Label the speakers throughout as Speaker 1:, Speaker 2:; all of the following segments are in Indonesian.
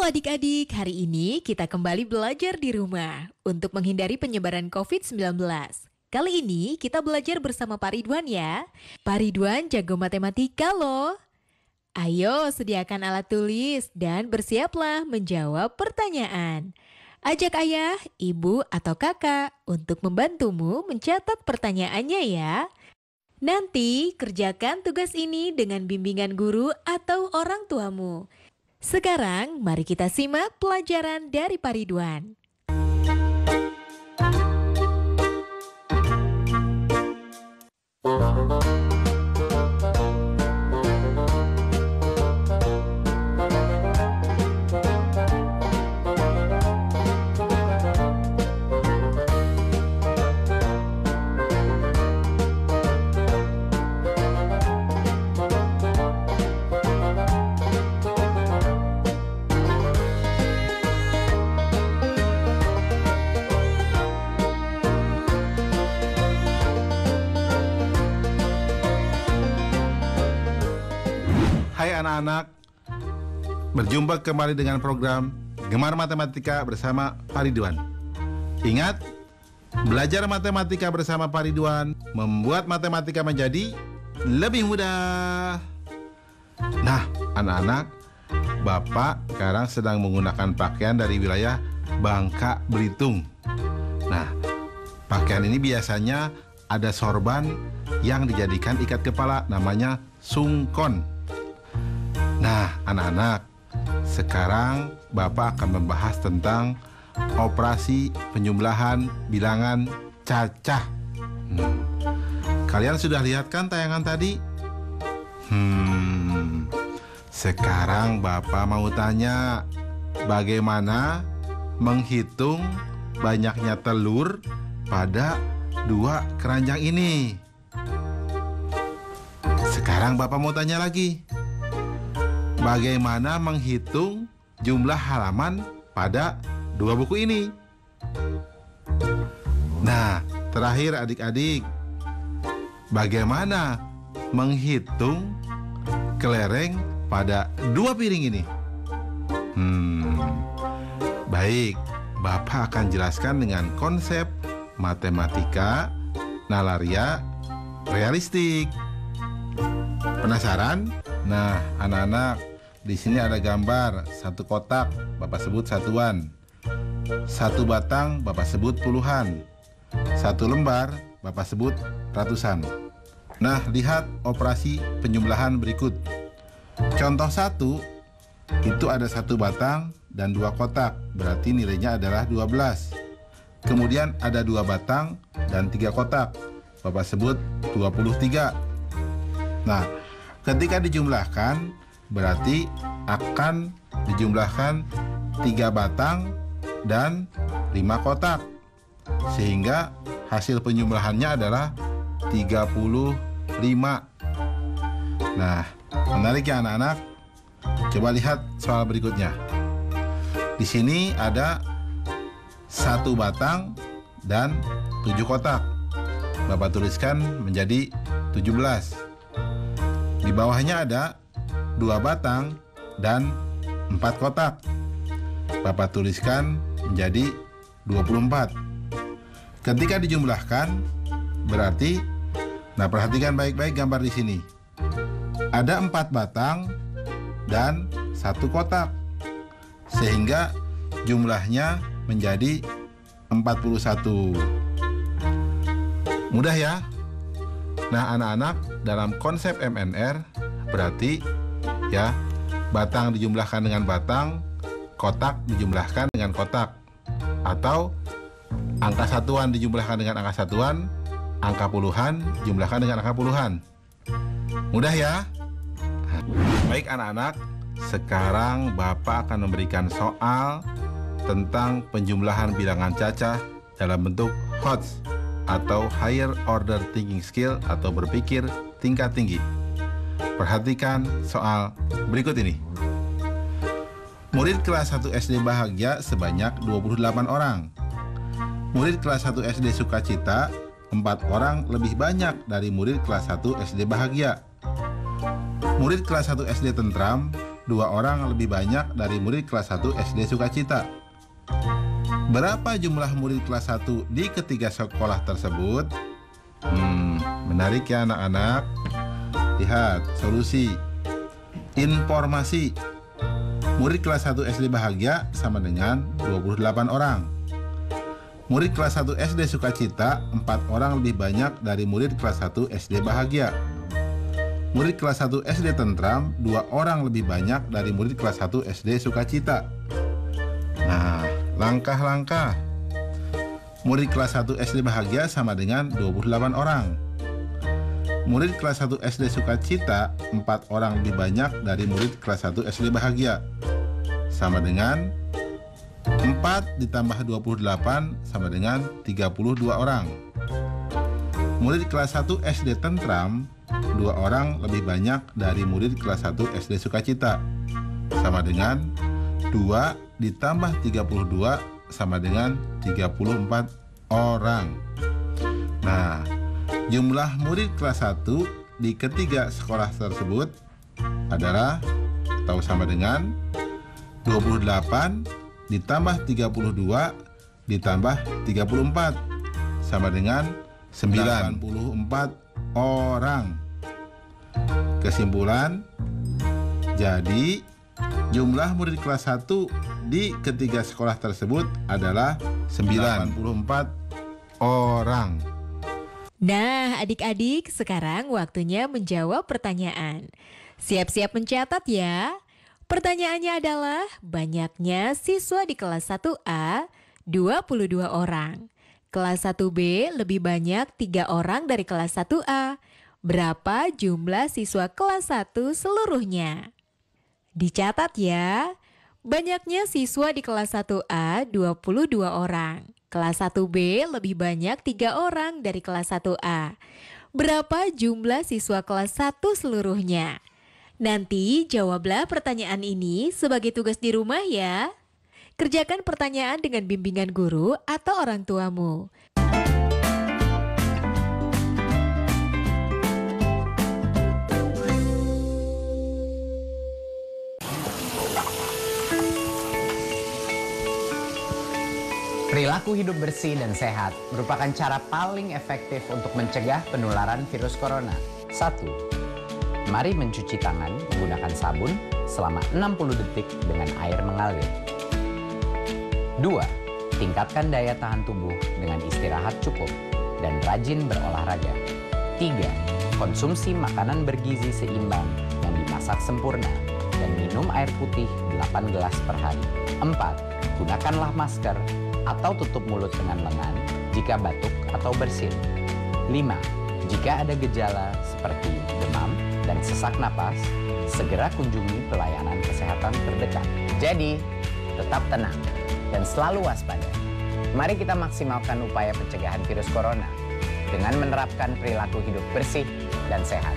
Speaker 1: adik-adik, hari ini kita kembali belajar di rumah untuk menghindari penyebaran COVID-19. Kali ini kita belajar bersama Pak Ridwan ya. Pak Ridwan jago matematika loh. Ayo sediakan alat tulis dan bersiaplah menjawab pertanyaan. Ajak ayah, ibu, atau kakak untuk membantumu mencatat pertanyaannya ya. Nanti kerjakan tugas ini dengan bimbingan guru atau orang tuamu. Sekarang mari kita simak pelajaran dari Pak Ridwan.
Speaker 2: Hai anak-anak, berjumpa kembali dengan program Gemar Matematika bersama Pak Ridwan. Ingat, belajar matematika bersama Pak Ridwan membuat matematika menjadi lebih mudah. Nah, anak-anak, Bapak sekarang sedang menggunakan pakaian dari wilayah Bangka Belitung. Nah, pakaian ini biasanya ada sorban yang dijadikan ikat kepala, namanya sungkon. Nah, anak-anak, sekarang Bapak akan membahas tentang operasi penjumlahan bilangan cacah. Kalian sudah lihat kan tayangan tadi? Sekarang Bapak mau tanya, bagaimana menghitung banyaknya telur pada dua keranjang ini? Sekarang Bapak mau tanya lagi, bagaimana menghitung jumlah halaman pada dua buku ini? Nah, terakhir adik-adik, bagaimana menghitung kelereng pada dua piring ini? Baik, Bapak akan jelaskan dengan konsep matematika nalaria realistik. Penasaran? Nah, anak-anak, di sini ada gambar satu kotak, Bapak sebut satuan. Satu batang, Bapak sebut puluhan. Satu lembar, Bapak sebut ratusan. Nah, lihat operasi penjumlahan berikut. Contoh 1, itu ada satu batang dan dua kotak, berarti nilainya adalah 12. Kemudian ada dua batang dan tiga kotak, Bapak sebut 23. Nah, ketika dijumlahkan, berarti akan dijumlahkan 3 batang dan 5 kotak. Sehingga hasil penjumlahannya adalah 35. Nah, menarik ya anak-anak? Coba lihat soal berikutnya. Di sini ada 1 batang dan 7 kotak. Bapak tuliskan menjadi 17. Di bawahnya ada 2 batang dan 4 kotak. Bapak tuliskan menjadi 24. Ketika dijumlahkan, berarti, nah perhatikan baik-baik gambar di sini. Ada 4 batang dan 1 kotak. Sehingga jumlahnya menjadi 41. Mudah ya? Nah, anak-anak, dalam konsep MNR berarti ya, batang dijumlahkan dengan batang, kotak dijumlahkan dengan kotak, atau angka satuan dijumlahkan dengan angka satuan, angka puluhan dijumlahkan dengan angka puluhan. Mudah ya? Baik anak-anak, sekarang Bapak akan memberikan soal tentang penjumlahan bilangan cacah dalam bentuk HOTS atau Higher Order Thinking Skill atau berpikir tingkat tinggi. Perhatikan soal berikut ini. Murid kelas 1 SD bahagia sebanyak 28 orang. Murid kelas 1 SD sukacita 4 orang lebih banyak dari murid kelas 1 SD bahagia. Murid kelas 1 SD tentram 2 orang lebih banyak dari murid kelas 1 SD Sukacita. Berapa jumlah murid kelas 1 di ketiga sekolah tersebut? Menarik ya anak-anak. Lihat solusi. Informasi. Murid kelas 1 SD Bahagia sama dengan 28 orang. Murid kelas 1 SD Sukacita 4 orang lebih banyak dari murid kelas 1 SD Bahagia. Murid kelas 1 SD Tentram 2 orang lebih banyak dari murid kelas 1 SD Sukacita. Nah, langkah-langkah. Murid kelas 1 SD Bahagia sama dengan 28 orang. Murid kelas 1 SD Sukacita 4 orang lebih banyak dari murid kelas 1 SD Bahagia. Sama dengan 4 ditambah 28 sama dengan 32 orang. Murid kelas 1 SD Tentram 2 orang lebih banyak dari murid kelas 1 SD Sukacita. Sama dengan 2 ditambah 32 sama dengan 34 orang. Nah, jumlah murid kelas 1 di ketiga sekolah tersebut adalah atau sama dengan 28 ditambah 32 ditambah 34 sama dengan 94 orang. Kesimpulan, jadi jumlah murid kelas 1 di ketiga sekolah tersebut adalah 94 orang.
Speaker 1: Nah, adik-adik, sekarang waktunya menjawab pertanyaan. Siap-siap mencatat ya. Pertanyaannya adalah, banyaknya siswa di kelas 1A 22 orang. Kelas 1B lebih banyak 3 orang dari kelas 1A. Berapa jumlah siswa kelas 1 seluruhnya? Dicatat ya. Banyaknya siswa di kelas 1A 22 orang. Kelas 1B lebih banyak 3 orang dari kelas 1A. Berapa jumlah siswa kelas 1 seluruhnya? Nanti jawablah pertanyaan ini sebagai tugas di rumah ya. Kerjakan pertanyaan dengan bimbingan guru atau orang tuamu.
Speaker 3: Perilaku hidup bersih dan sehat merupakan cara paling efektif untuk mencegah penularan virus corona. 1. Mari mencuci tangan menggunakan sabun selama 60 detik dengan air mengalir. 2. Tingkatkan daya tahan tubuh dengan istirahat cukup dan rajin berolahraga. 3. Konsumsi makanan bergizi seimbang yang dimasak sempurna dan minum air putih 8 gelas per hari. 4. Gunakanlah masker atau tutup mulut dengan lengan jika batuk atau bersin. 5. Jika ada gejala seperti demam dan sesak napas, segera kunjungi pelayanan kesehatan terdekat. Jadi, tetap tenang dan selalu waspada. Mari kita maksimalkan upaya pencegahan virus corona dengan menerapkan perilaku hidup bersih dan sehat.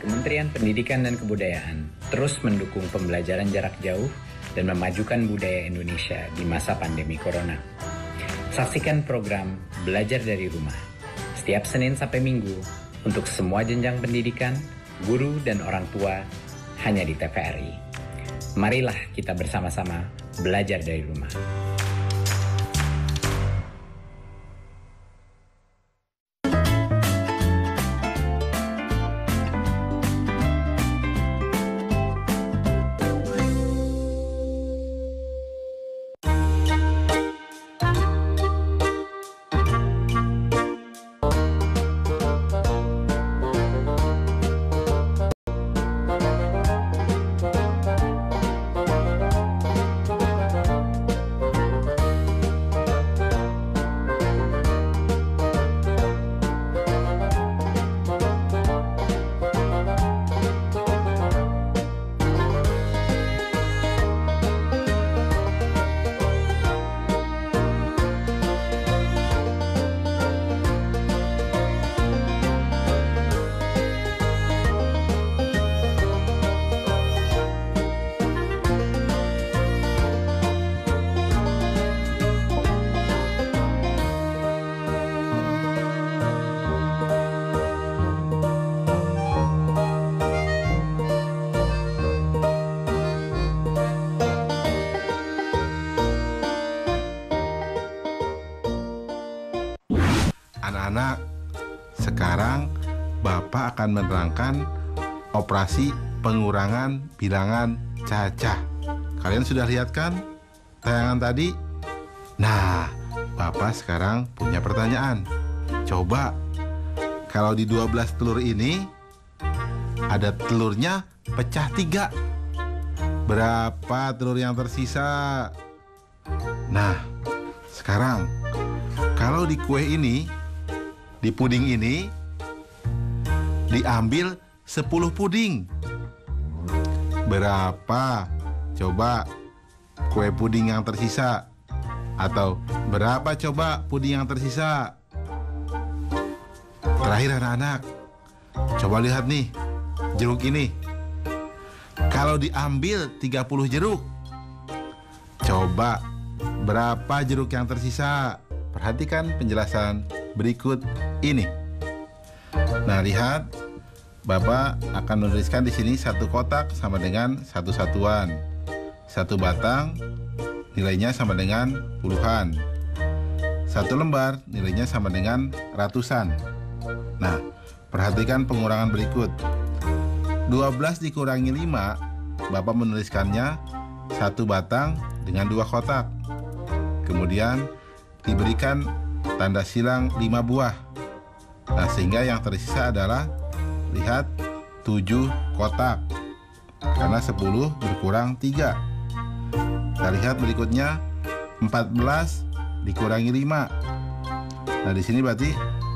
Speaker 3: Kementerian Pendidikan dan Kebudayaan terus mendukung pembelajaran jarak jauh dan memajukan budaya Indonesia di masa pandemi corona. Saksikan program Belajar dari Rumah setiap Senin sampai Minggu untuk semua jenjang pendidikan, guru, dan orang tua hanya di TVRI. Marilah kita bersama-sama belajar dari rumah.
Speaker 2: anak-anak, sekarang Bapak akan menerangkan operasi pengurangan bilangan cacah. Kalian sudah lihat kan tayangan tadi? Nah, Bapak sekarang punya pertanyaan. Coba, kalau di 12 telur ini ada telurnya pecah 3. Berapa telur yang tersisa? Nah, sekarang kalau di kue ini, di puding ini, diambil 10 puding. Berapa? Coba kue puding yang tersisa? Atau berapa coba puding yang tersisa? Terakhir anak-anak, coba lihat nih, jeruk ini. Kalau diambil 30 jeruk, coba berapa jeruk yang tersisa? Perhatikan penjelasan berikut ini. Nah, lihat, Bapak akan menuliskan di sini satu kotak sama dengan satu satuan. Satu batang nilainya sama dengan puluhan. Satu lembar nilainya sama dengan ratusan. Nah, perhatikan pengurangan berikut. 12 dikurangi 5, Bapak menuliskannya satu batang dengan 2 kotak. Kemudian diberikan tanda silang 5 buah. Nah, sehingga yang tersisa adalah, lihat, 7 kotak. Karena 10 berkurang 3. Kita lihat berikutnya, 14 dikurangi 5. Nah, di sini berarti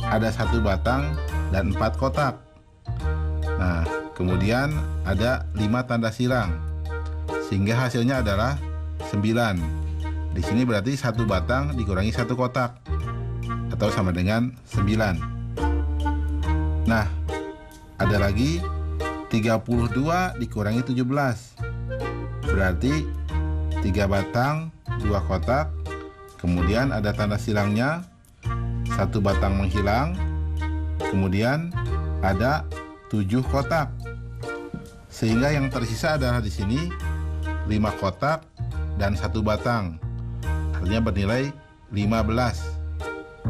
Speaker 2: ada 1 batang dan 4 kotak. Nah, kemudian ada 5 tanda silang, sehingga hasilnya adalah 9. Di sini berarti 1 batang dikurangi 1 kotak, atau sama dengan 9. Nah, ada lagi 32 dikurangi 17. Berarti 3 batang, 2 kotak. Kemudian ada tanda silangnya, 1 batang menghilang. Kemudian ada 7 kotak. Sehingga yang tersisa adalah di sini 5 kotak dan 1 batang. Artinya bernilai 15.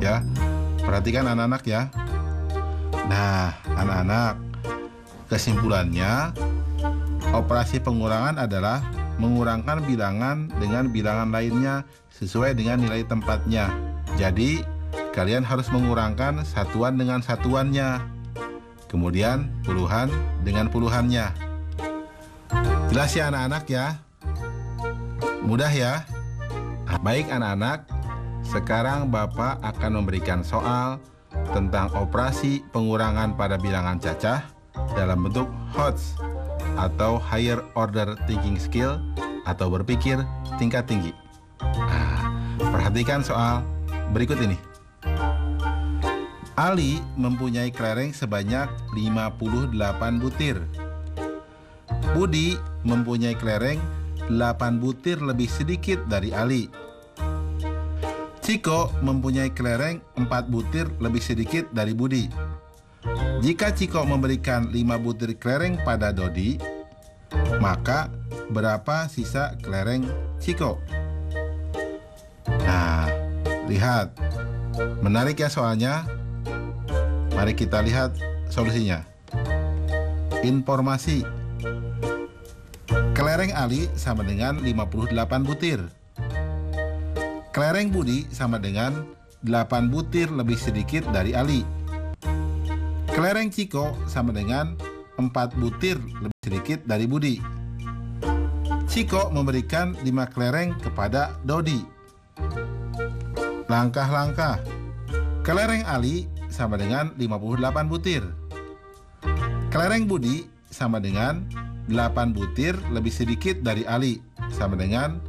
Speaker 2: Ya. Perhatikan anak-anak ya. Nah, anak-anak, kesimpulannya, operasi pengurangan adalah mengurangkan bilangan dengan bilangan lainnya sesuai dengan nilai tempatnya. Jadi, kalian harus mengurangkan satuan dengan satuannya. Kemudian, puluhan dengan puluhannya. Jelas ya anak-anak ya? Mudah ya? Baik anak-anak, sekarang Bapak akan memberikan soal tentang operasi pengurangan pada bilangan cacah dalam bentuk HOTS atau Higher Order Thinking Skill atau berpikir tingkat tinggi. Nah, perhatikan soal berikut ini. Ali mempunyai kelereng sebanyak 58 butir. Budi mempunyai kelereng 8 butir lebih sedikit dari Ali. Ciko mempunyai kelereng 4 butir lebih sedikit dari Budi. Jika Ciko memberikan 5 butir kelereng pada Dodi, maka berapa sisa kelereng Ciko? Nah, lihat. Menarik ya soalnya. Mari kita lihat solusinya. Informasi. Kelereng Ali sama dengan 58 butir. Kelereng Budi sama dengan 8 butir lebih sedikit dari Ali. Kelereng Ciko sama dengan 4 butir lebih sedikit dari Budi. Ciko memberikan 5 kelereng kepada Dodi. Langkah-langkah. Kelereng Ali sama dengan 58 butir. Kelereng Budi sama dengan 8 butir lebih sedikit dari Ali, sama dengan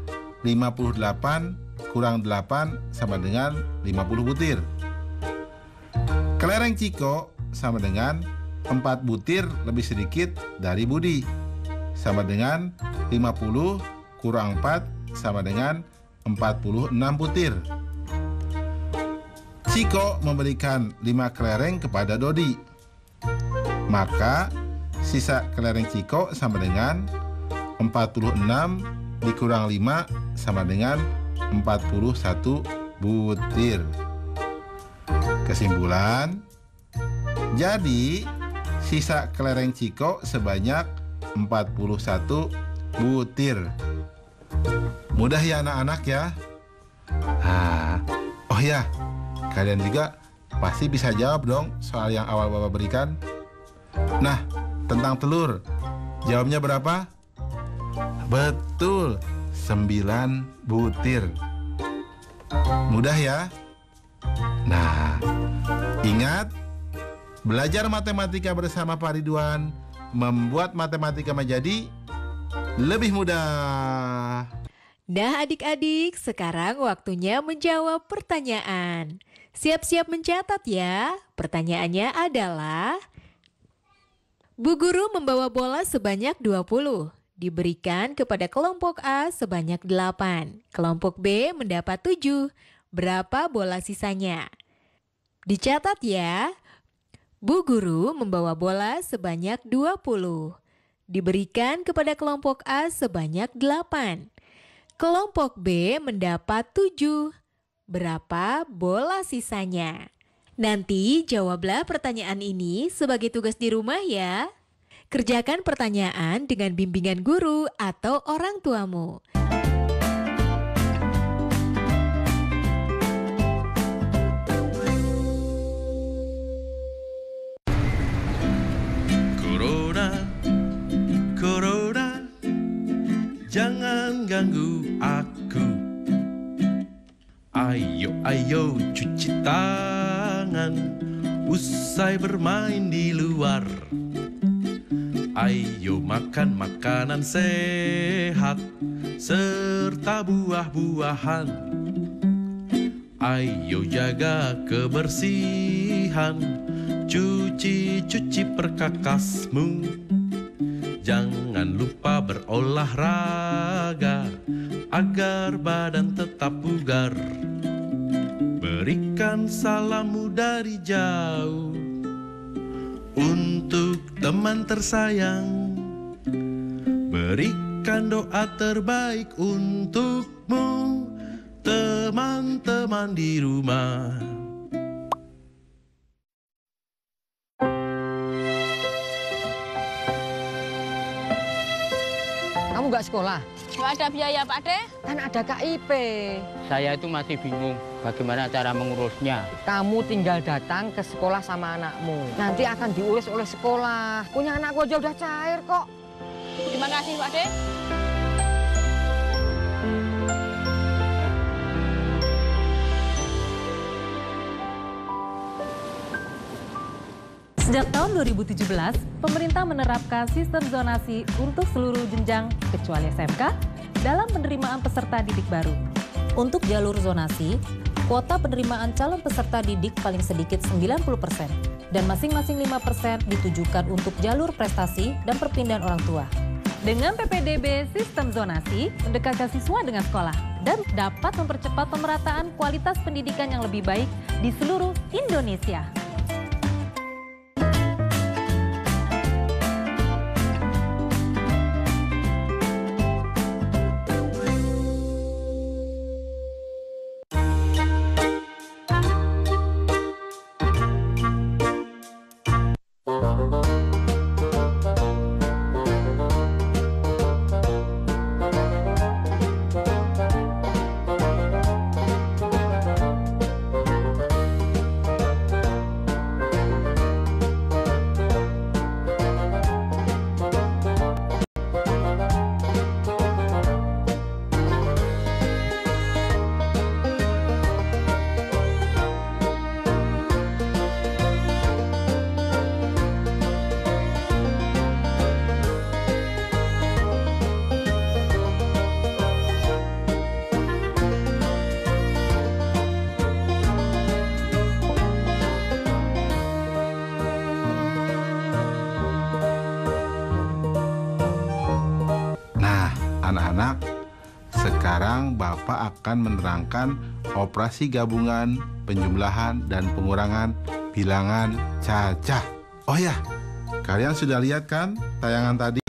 Speaker 2: 58 kurang 8 sama dengan 50 butir. Kelereng Ciko sama dengan 4 butir lebih sedikit dari Budi, sama dengan 50 kurang 4 sama dengan 46 butir. Ciko memberikan 5 kelereng kepada Dodi. Maka sisa kelereng Ciko sama dengan 46 dikurang 5 sama dengan 41 butir. Kesimpulan, jadi sisa kelereng Ciko sebanyak 41 butir. Mudah ya anak-anak ya. Oh ya, kalian juga pasti bisa jawab dong soal yang awal Bapak berikan. Nah, tentang telur, jawabnya berapa? Betul, 9 butir. Mudah ya? Nah, ingat, belajar matematika bersama Pak Ridwan membuat matematika menjadi lebih mudah.
Speaker 1: Nah adik-adik, sekarang waktunya menjawab pertanyaan. Siap-siap mencatat ya. Pertanyaannya adalah, Bu Guru membawa bola sebanyak 20. Diberikan kepada kelompok A sebanyak 8. Kelompok B mendapat 7. Berapa bola sisanya? Dicatat ya. Bu Guru membawa bola sebanyak 20. Diberikan kepada kelompok A sebanyak 8. Kelompok B mendapat 7. Berapa bola sisanya? Nanti jawablah pertanyaan ini sebagai tugas di rumah ya. Kerjakan pertanyaan dengan bimbingan guru atau orang tuamu.
Speaker 4: Corona, jangan ganggu aku. Ayo cuci tangan usai bermain di luar. Ayo makan makanan sehat serta buah-buahan. Ayo jaga kebersihan, cuci perkakasmu. Jangan lupa berolahraga agar badan tetap bugar. Berikan salammu dari jauh untuk teman tersayang. Berikan doa terbaik untukmu, teman-teman di rumah.
Speaker 5: Kamu nggak sekolah?
Speaker 6: Nggak ada biaya, Pak De.
Speaker 5: Kan ada KIP.
Speaker 7: Saya itu masih bingung bagaimana cara mengurusnya.
Speaker 5: Kamu tinggal datang ke sekolah sama anakmu. Nanti akan diurus oleh sekolah. Punya anakku aja udah cair kok.
Speaker 6: Terima kasih, Pak De.
Speaker 8: Sejak tahun 2017, pemerintah menerapkan sistem zonasi untuk seluruh jenjang kecuali SMK dalam penerimaan peserta didik baru. Untuk jalur zonasi, kuota penerimaan calon peserta didik paling sedikit 90% dan masing-masing 5% ditujukan untuk jalur prestasi dan perpindahan orang tua. Dengan PPDB sistem zonasi, mendekatkan siswa dengan sekolah dan dapat mempercepat pemerataan kualitas pendidikan yang lebih baik di seluruh Indonesia.
Speaker 2: Anak-anak, sekarang Bapak akan menerangkan operasi gabungan, penjumlahan, dan pengurangan bilangan cacah. Oh ya, kalian sudah lihat kan tayangan tadi?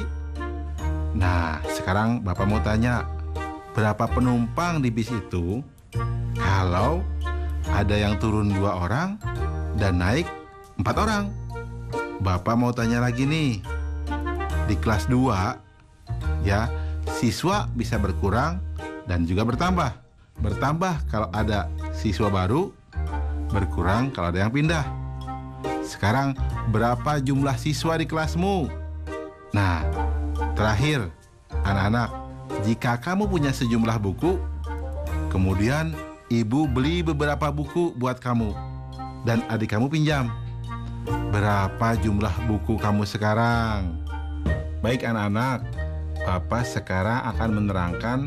Speaker 2: Nah, sekarang Bapak mau tanya, berapa penumpang di bis itu? Kalau ada yang turun 2 orang, dan naik 4 orang. Bapak mau tanya lagi nih. Di kelas 2, ya, siswa bisa berkurang dan juga bertambah. Bertambah kalau ada siswa baru, berkurang kalau ada yang pindah. Sekarang berapa jumlah siswa di kelasmu? Nah, terakhir, anak-anak, jika kamu punya sejumlah buku, kemudian ibu beli beberapa buku buat kamu dan adik kamu pinjam, berapa jumlah buku kamu sekarang? Baik anak-anak, Bapak sekarang akan menerangkan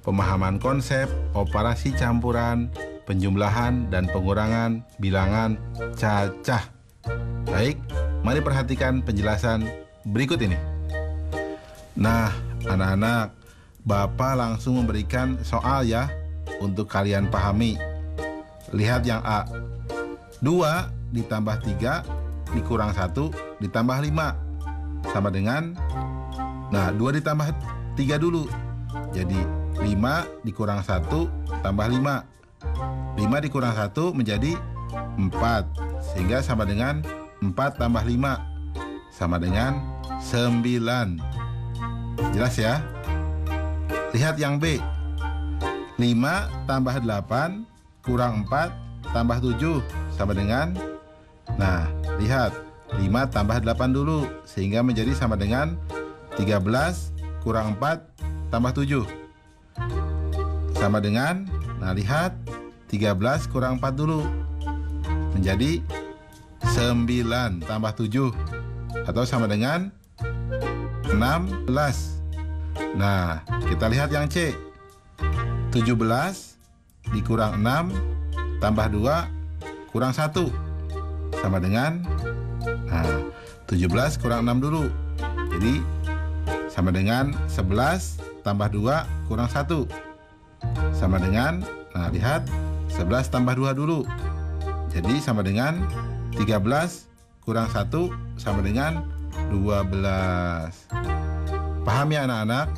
Speaker 2: pemahaman konsep operasi campuran, penjumlahan, dan pengurangan bilangan cacah. Baik, mari perhatikan penjelasan berikut ini. Nah, anak-anak, Bapak langsung memberikan soal ya untuk kalian pahami. Lihat yang A. 2 ditambah 3 dikurang 1 ditambah 5 sama dengan, nah 2 ditambah 3 dulu. Jadi 5 dikurang 1 tambah 5. 5 dikurang 1 menjadi 4. Sehingga sama dengan 4 tambah 5 sama dengan 9. Jelas ya? Lihat yang B. 5 tambah 8 kurang 4 tambah 7 sama dengan, nah lihat, 5 tambah 8 dulu sehingga menjadi sama dengan 13 kurang 4 tambah 7 sama dengan, nah lihat, 13 kurang 4 dulu menjadi 9 tambah 7 atau sama dengan 16. Nah, kita lihat yang C. 17 dikurang 6 tambah 2 kurang 1 sama dengan, nah 17 kurang 6 dulu. Jadi sama dengan 11 tambah 2 kurang 1 sama dengan, nah lihat, 11 tambah 2 dulu. Jadi sama dengan 13 kurang 1 sama dengan 12. Paham ya anak-anak?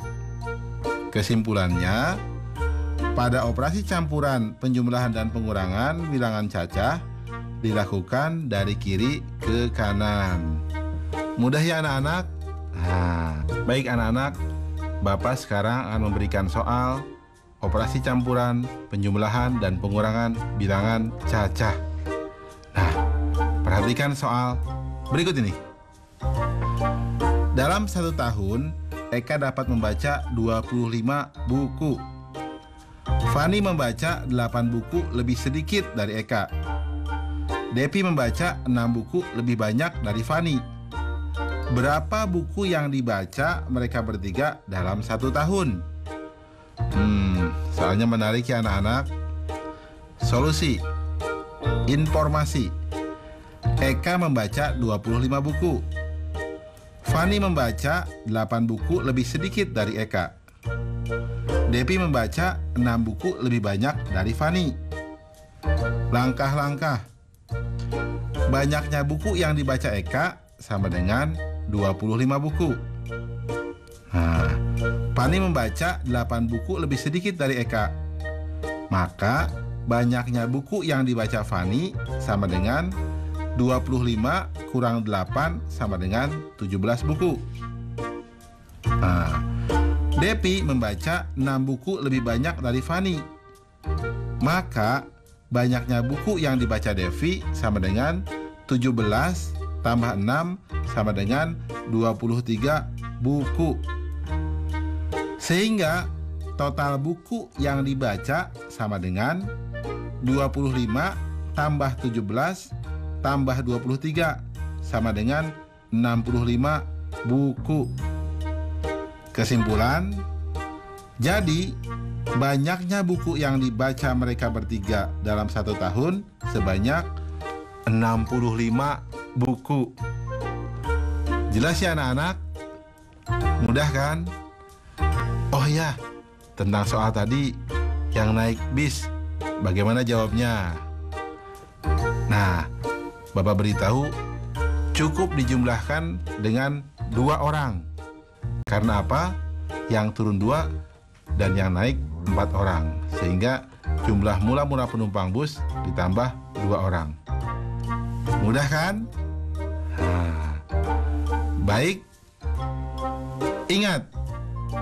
Speaker 2: Kesimpulannya, pada operasi campuran, penjumlahan, dan pengurangan bilangan cacah dilakukan dari kiri ke kanan. Mudah ya anak-anak? Nah, baik anak-anak, Bapak sekarang akan memberikan soal operasi campuran, penjumlahan, dan pengurangan bilangan cacah. Nah, perhatikan soal berikut ini. Dalam 1 tahun, Eka dapat membaca 25 buku. Fani membaca 8 buku lebih sedikit dari Eka. Depi membaca 6 buku lebih banyak dari Fani. Berapa buku yang dibaca mereka bertiga dalam 1 tahun? Soalnya menarik ya anak-anak. Solusi. Informasi. Eka membaca 25 buku. Fani membaca 8 buku lebih sedikit dari Eka. Depi membaca 6 buku lebih banyak dari Fani. Langkah-langkah. Banyaknya buku yang dibaca Eka sama dengan 25 buku. Nah, Fani membaca 8 buku lebih sedikit dari Eka. Maka banyaknya buku yang dibaca Fani sama dengan 25 kurang 8 sama dengan 17 buku. Nah, Depi membaca 6 buku lebih banyak dari Fani. Maka banyaknya buku yang dibaca Devi sama dengan 17 tambah 6 sama dengan 23 buku. Sehingga total buku yang dibaca sama dengan 25 tambah 17 tambah 23 sama dengan 65 buku. Kesimpulan, jadi banyaknya buku yang dibaca mereka bertiga dalam 1 tahun sebanyak 65 buku. Jelas ya anak-anak? Mudah kan? Oh ya, tentang soal tadi yang naik bis, bagaimana jawabnya? Nah, Bapak beritahu cukup dijumlahkan dengan 2 orang. Karena apa? Yang turun 2 dan yang naik 4 orang. Sehingga jumlah mula-mula penumpang bus ditambah 2 orang. Mudah kan? Baik. Ingat,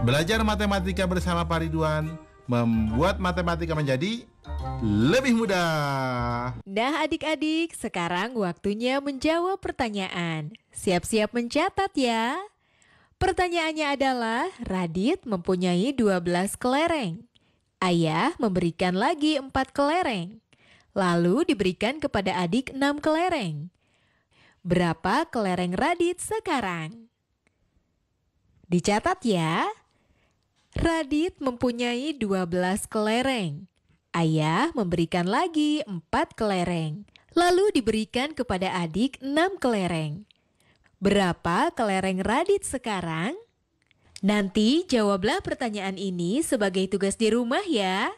Speaker 2: belajar matematika bersama Pak Ridwan membuat matematika menjadi lebih mudah.
Speaker 1: Nah adik-adik, sekarang waktunya menjawab pertanyaan. Siap-siap mencatat ya. Pertanyaannya adalah, Radit mempunyai 12 kelereng. Ayah memberikan lagi 4 kelereng. Lalu diberikan kepada adik 6 kelereng. Berapa kelereng Radit sekarang? Dicatat ya. Radit mempunyai 12 kelereng. Ayah memberikan lagi 4 kelereng. Lalu diberikan kepada adik 6 kelereng. Berapa kelereng Radit sekarang? Nanti jawablah pertanyaan ini sebagai tugas di rumah ya.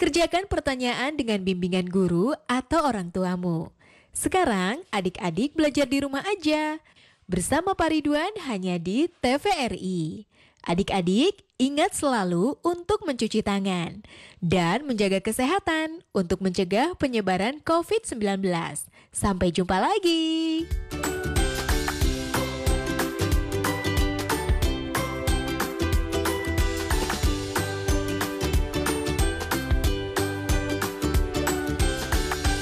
Speaker 1: Kerjakan pertanyaan dengan bimbingan guru atau orang tuamu. Sekarang adik-adik belajar di rumah aja. Bersama Pak Ridwan hanya di TVRI. Adik-adik ingat selalu untuk mencuci tangan dan menjaga kesehatan untuk mencegah penyebaran COVID-19. Sampai jumpa lagi.